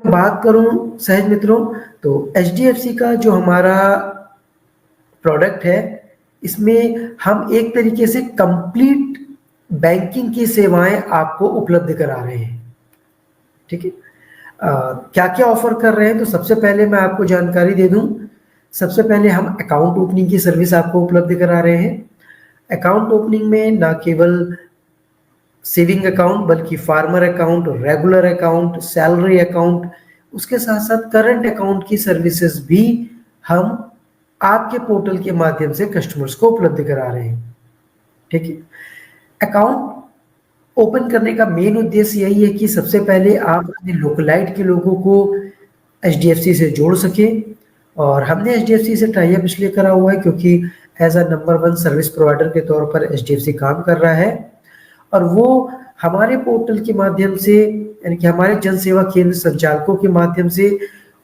बात करूं सहज मित्रों, तो एचडीएफसी का जो हमारा प्रोडक्ट है, इसमें हम एक तरीके से कंप्लीट बैंकिंग की सेवाएं आपको उपलब्ध करा रहे हैं। ठीक है, क्या क्या ऑफर कर रहे हैं, तो सबसे पहले मैं आपको जानकारी दे दूं। सबसे पहले हम अकाउंट ओपनिंग की सर्विस आपको उपलब्ध करा रहे हैं। अकाउंट ओपनिंग में ना केवल सेविंग अकाउंट बल्कि farmer account, regular account, salary account, उसके साथ साथ करंट अकाउंट की सर्विसेज भी हम आपके पोर्टल के माध्यम से कस्टमर्स को उपलब्ध करा रहे हैं। ठीक है, अकाउंट ओपन करने का मेन उद्देश्य यही है कि सबसे पहले आप अपने लोकलाइट के लोगों को एचडीएफसी से जोड़ सकें। और हमने एचडीएफसी से टाई अप इसलिए करा हुआ है क्योंकि as a number 1 service provider के तौर पर एचडीएफसी काम कर रहा है, और वो हमारे पोर्टल के माध्यम से, यानी कि हमारे जन सेवा केंद्र संचालकों के माध्यम से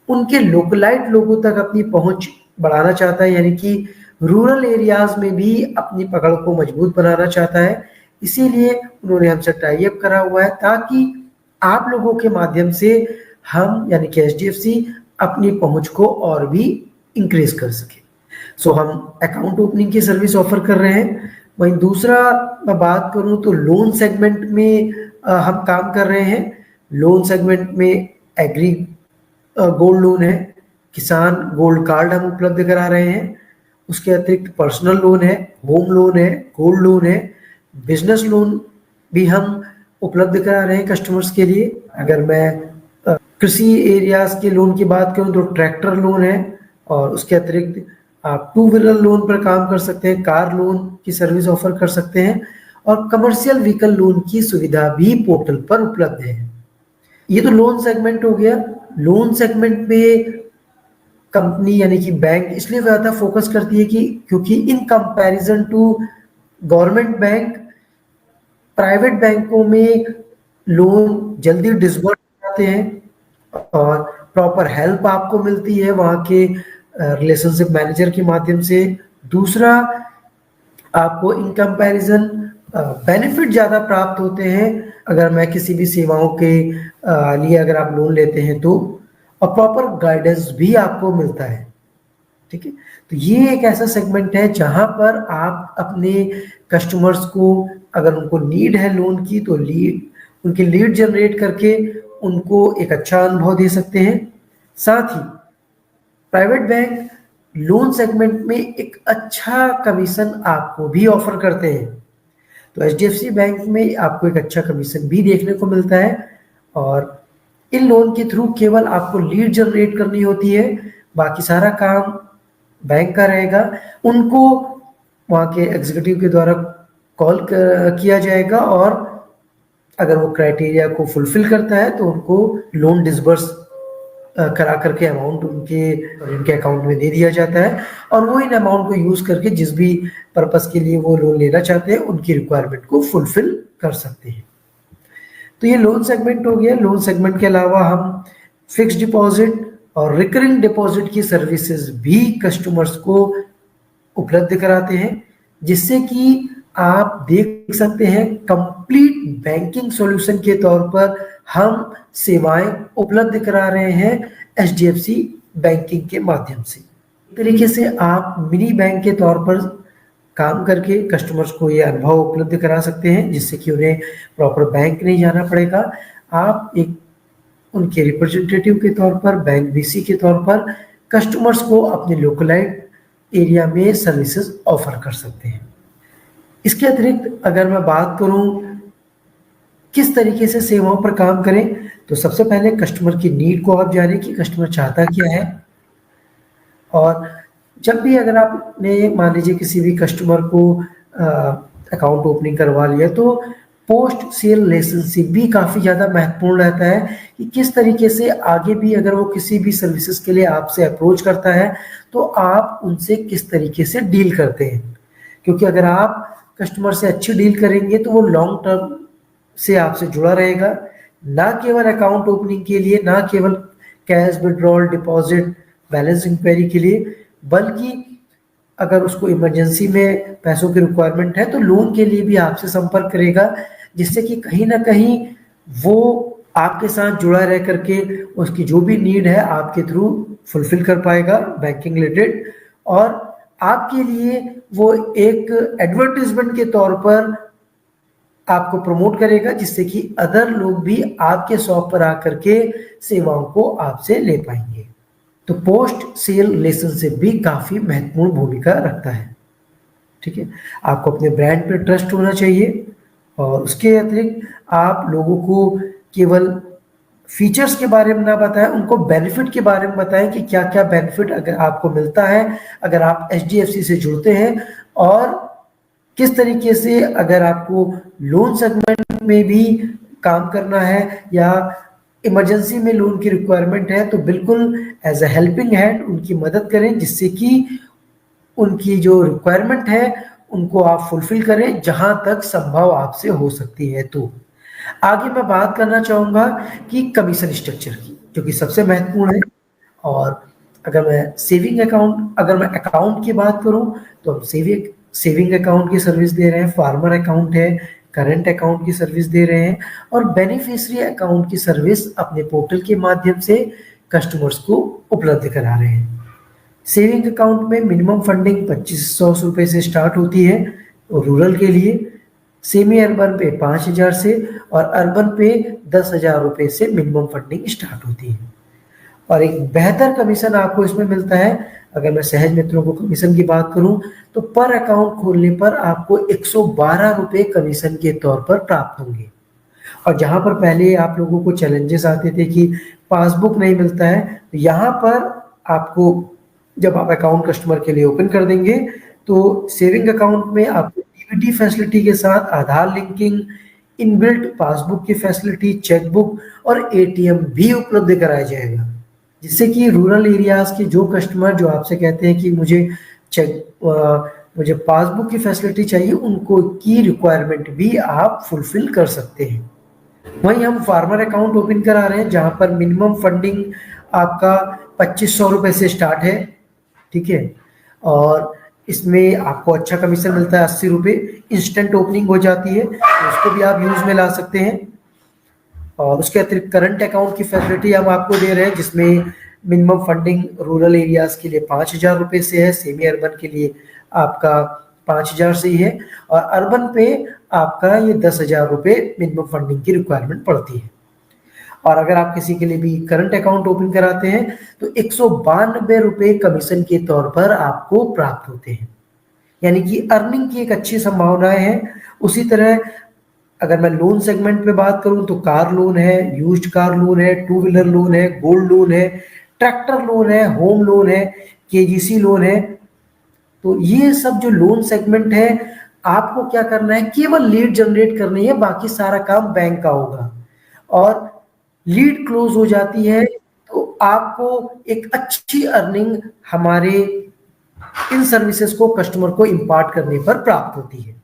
उनके लोकलाइट लोगों तक अपनी पहुंच बढ़ाना चाहता है, यानी कि रूरल एरियाज में भी अपनी पकड़ को मजबूत बनाना चाहता है। इसीलिए उन्होंने हमसे टाई अप करा हुआ है ताकि आप लोगों के माध्यम से हम यानी कि एचडीएफसी अपनी पहुंच को और भी इंक्रीज कर सके। सो हम अकाउंट ओपनिंग की सर्विस ऑफर कर रहे हैं। वहीं दूसरा मैं बात करूं तो लोन सेगमेंट में हम काम कर रहे हैं। लोन सेगमेंट में एग्री गोल्ड लोन है, किसान गोल्ड कार्ड हम उपलब्ध करा रहे हैं। उसके अतिरिक्त पर्सनल लोन है, होम लोन है, गोल्ड लोन है, बिजनेस लोन भी हम उपलब्ध करा रहे हैं कस्टमर्स के लिए। अगर मैं कृषि एरियाज के लोन की बात करूं तो ट्रैक्टर लोन है, और उसके अतिरिक्त आप 2 व्हीलर लोन पर काम कर सकते हैं, कार लोन की सर्विस ऑफर कर सकते हैं, और कमर्शियल व्हीकल लोन की सुविधा भी पोर्टल पर उपलब्ध है। ये तो लोन सेगमेंट हो गया। लोन सेगमेंट में कंपनी यानी कि बैंक इसलिए ज़्यादा फोकस करती है कि क्योंकि in comparison to government bank, private बैंकों में लोन जल्दी डिसबर्स होते हैं और प्रॉपर हेल्प आपको मिलती है वहाँ के रिलेशनशिप मैनेजर के माध्यम से। दूसरा, आपको इन कंपैरिजन बेनिफिट ज़्यादा प्राप्त होते हैं अगर मैं किसी भी सेवाओं के लिए अगर आप लोन लेते हैं तो, और प्रॉपर गाइडेंस भी आपको मिलता है। ठीक है, तो ये एक ऐसा सेगमेंट है जहां पर आप अपने कस्टमर्स को, अगर उनको नीड है लोन की, तो उनकी लीड जनरेट करके उनको एक अच्छा अनुभव दे सकते हैं। साथ ही प्राइवेट बैंक लोन सेगमेंट में एक अच्छा कमीशन आपको भी ऑफर करते हैं। तो एचडीएफसी बैंक में आपको एक अच्छा कमीशन भी देखने को मिलता है, और इन लोन के थ्रू केवल आपको लीड जनरेट करनी होती है, बाकी सारा काम बैंक का रहेगा। उनको वहाँ के एग्जीक्यूटिव के द्वारा कॉल किया जाएगा, और अगर वो क्राइटेरिया को फुलफिल करता है तो उनको लोन डिसबर्स करा करके अमाउंट उनके अकाउंट में दे दिया जाता है, और वो इन अमाउंट को यूज करके जिस भी पर्पस के लिए वो लोन लेना चाहते हैं उनकी रिक्वायरमेंट को फुलफिल कर सकते हैं। तो ये लोन सेगमेंट हो गया। लोन सेगमेंट के अलावा हम फिक्स्ड डिपॉजिट और रिकरिंग डिपॉजिट की सर्विसेज भी कस्टमर्स को उपलब्ध कराते हैं, जिससे कि आप देख सकते हैं कंप्लीट बैंकिंग सॉल्यूशन के तौर पर हम सेवाएं उपलब्ध करा रहे हैं एचडीएफसी बैंकिंग के माध्यम से। एक तरीके से आप मिनी बैंक के तौर पर काम करके कस्टमर्स को ये अनुभव उपलब्ध करा सकते हैं, जिससे कि उन्हें प्रॉपर बैंक नहीं जाना पड़ेगा। आप एक उनके रिप्रेजेंटेटिव के तौर पर, बैंक बीसी के तौर पर कस्टमर्स को अपने लोकलाइट एरिया में सर्विसेज ऑफर कर सकते हैं। इसके अतिरिक्त अगर मैं बात करूं किस तरीके से सेवाओं पर काम करें, तो सबसे पहले कस्टमर की नीड को आप जानें कि कस्टमर चाहता क्या है। और जब भी अगर आपने मान लीजिए किसी भी कस्टमर को अकाउंट ओपनिंग करवा लिया, तो पोस्ट सेल रिलेशनशिप भी काफ़ी ज़्यादा महत्वपूर्ण रहता है कि किस तरीके से आगे भी अगर वो किसी भी सर्विसेज के लिए आपसे अप्रोच करता है तो आप उनसे किस तरीके से डील करते हैं। क्योंकि अगर आप कस्टमर से अच्छी डील करेंगे तो वो लॉन्ग टर्म से आपसे जुड़ा रहेगा, ना केवल अकाउंट ओपनिंग के लिए, ना केवल cash withdrawal, deposit, balance inquiry के लिए, बल्कि अगर उसको इमरजेंसी में पैसों की रिक्वायरमेंट है तो लोन के लिए भी आपसे संपर्क करेगा, जिससे कि कहीं ना कहीं वो आपके साथ जुड़ा रह करके उसकी जो भी नीड है आपके थ्रू फुलफिल कर पाएगा बैंकिंग रिलेटेड, और आपके लिए वो एक एडवर्टाइजमेंट के तौर पर आपको प्रमोट करेगा, जिससे कि अदर लोग भी आपके शॉप पर आकर के सेवाओं को आपसे ले पाएंगे। तो पोस्ट सेल रिलेशनशिप भी काफी महत्वपूर्ण भूमिका रखता है। ठीक है, आपको अपने ब्रांड पे ट्रस्ट होना चाहिए, और उसके अतिरिक्त आप लोगों को केवल फीचर्स के बारे में ना बताएं, उनको बेनिफिट के बारे में बताएं कि क्या क्या बेनिफिट अगर आपको मिलता है अगर आप एचडीएफसी से जुड़ते हैं, और किस तरीके से अगर आपको लोन सेगमेंट में भी काम करना है या इमरजेंसी में लोन की रिक्वायरमेंट है, तो बिल्कुल एज अ हेल्पिंग हैंड उनकी मदद करें, जिससे कि उनकी जो रिक्वायरमेंट है उनको आप फुलफिल करें जहां तक संभव आपसे हो सकती है। तो आगे मैं बात करना चाहूंगा कि कमीशन स्ट्रक्चर की, जो कि सबसे महत्वपूर्ण है। और अगर मैं अकाउंट की बात करूं, तो हम सेविंग अकाउंट की सर्विस दे रहे हैं, फार्मर अकाउंट है, करंट अकाउंट की सर्विस दे रहे हैं, और बेनिफिशियरी अकाउंट की सर्विस अपने पोर्टल के माध्यम से कस्टमर्स को उपलब्ध करा रहे हैं। सेविंग अकाउंट में मिनिमम फंडिंग 2500 रुपए से स्टार्ट होती है रूरल के लिए, सेमी अर्बन पे 5000 से, और अर्बन पे 10,000 रुपए से मिनिमम फंडिंग स्टार्ट होती है। और एक बेहतर कमीशन आपको इसमें मिलता है। अगर मैं सहज मित्रों को कमीशन की बात करूं, तो पर अकाउंट खोलने पर आपको 112 रुपए कमीशन के तौर पर प्राप्त होंगे। और जहां पर पहले आप लोगों को चैलेंजेस आते थे कि पासबुक नहीं मिलता है, तो यहाँ पर आपको, जब आप अकाउंट कस्टमर के लिए ओपन कर देंगे, तो सेविंग अकाउंट में आपको डीबीटी फैसिलिटी के साथ आधार लिंकिंग, इनबिल्ट पासबुक की फैसिलिटी, चेकबुक और एटीएम भी उपलब्ध कराया जाएगा, जिससे कि रूरल एरियाज के जो कस्टमर जो आपसे कहते हैं कि मुझे पासबुक की फैसिलिटी चाहिए, उनको की रिक्वायरमेंट भी आप फुलफिल कर सकते हैं। वहीं हम फार्मर अकाउंट ओपन करा रहे हैं, जहां पर मिनिमम फंडिंग आपका 2500 रुपए से स्टार्ट है। ठीक है, और इसमें आपको अच्छा कमीशन मिलता है 80 रुपए, इंस्टेंट ओपनिंग हो जाती है, तो उसको भी आप यूज में ला सकते हैं। और उसके अतिरिक्त करंट अकाउंट की फैसिलिटी हम आपको दे रहे हैं, जिसमें मिनिमम फंडिंग रूरल एरियाज के लिए 5000 रुपए से है, सेमी अर्बन के लिए आपका 5000 से ही है, और अर्बन पे आपका ये 10,000 रुपए मिनिमम फंडिंग की रिक्वायरमेंट पड़ती है। और अगर आप किसी के लिए भी करंट अकाउंट ओपन कराते हैं, तो 192 रुपए कमीशन के तौर पर आपको प्राप्त होते हैं, यानी कि अर्निंग की एक अच्छी संभावनाएं हैं। उसी तरह अगर मैं लोन सेगमेंट पे बात करूं, तो कार लोन है, यूज्ड कार लोन है, टू व्हीलर लोन है, गोल्ड लोन है, ट्रैक्टर लोन है, होम लोन है, केजीसी लोन है। तो ये सब जो लोन सेगमेंट है, आपको क्या करना है, केवल लीड जनरेट करनी है, बाकी सारा काम बैंक का होगा। और लीड क्लोज हो जाती है तो आपको एक अच्छी अर्निंग हमारे इन सर्विसेज को कस्टमर को इम्पार्ट करने पर प्राप्त होती है।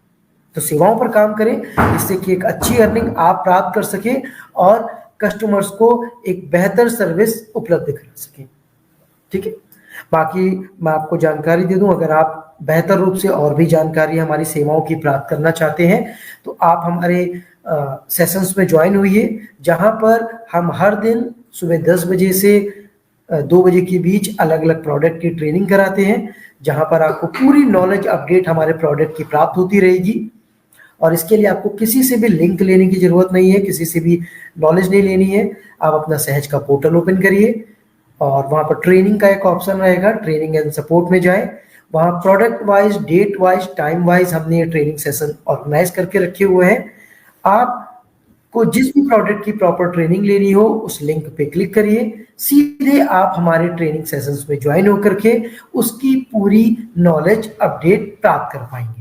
तो सेवाओं पर काम करें, जिससे कि एक अच्छी अर्निंग आप प्राप्त कर सके और कस्टमर्स को एक बेहतर सर्विस उपलब्ध करा सके। ठीक है, बाकी मैं आपको जानकारी दे दूं, अगर आप बेहतर रूप से और भी जानकारी हमारी सेवाओं की प्राप्त करना चाहते हैं, तो आप हमारे सेशंस में ज्वाइन हुई, जहां पर हम हर दिन सुबह 10 बजे से 2 बजे के बीच अलग अलग प्रोडक्ट की ट्रेनिंग कराते हैं, जहां पर आपको पूरी नॉलेज अपडेट हमारे प्रोडक्ट की प्राप्त होती रहेगी। और इसके लिए आपको किसी से भी लिंक लेने की जरूरत नहीं है, किसी से भी नॉलेज नहीं लेनी है। आप अपना सहज का पोर्टल ओपन करिए और वहां पर ट्रेनिंग का एक ऑप्शन रहेगा, ट्रेनिंग एंड सपोर्ट में जाए। वहां product wise, date wise, time wise हमने ये ट्रेनिंग सेशन ऑर्गेनाइज करके रखे हुए हैं। आपको जिस भी प्रोडक्ट की प्रॉपर ट्रेनिंग लेनी हो, उस लिंक पे क्लिक करिए, सीधे आप हमारे ट्रेनिंग सेशंस में ज्वाइन होकर के उसकी पूरी नॉलेज अपडेट प्राप्त कर पाएंगे।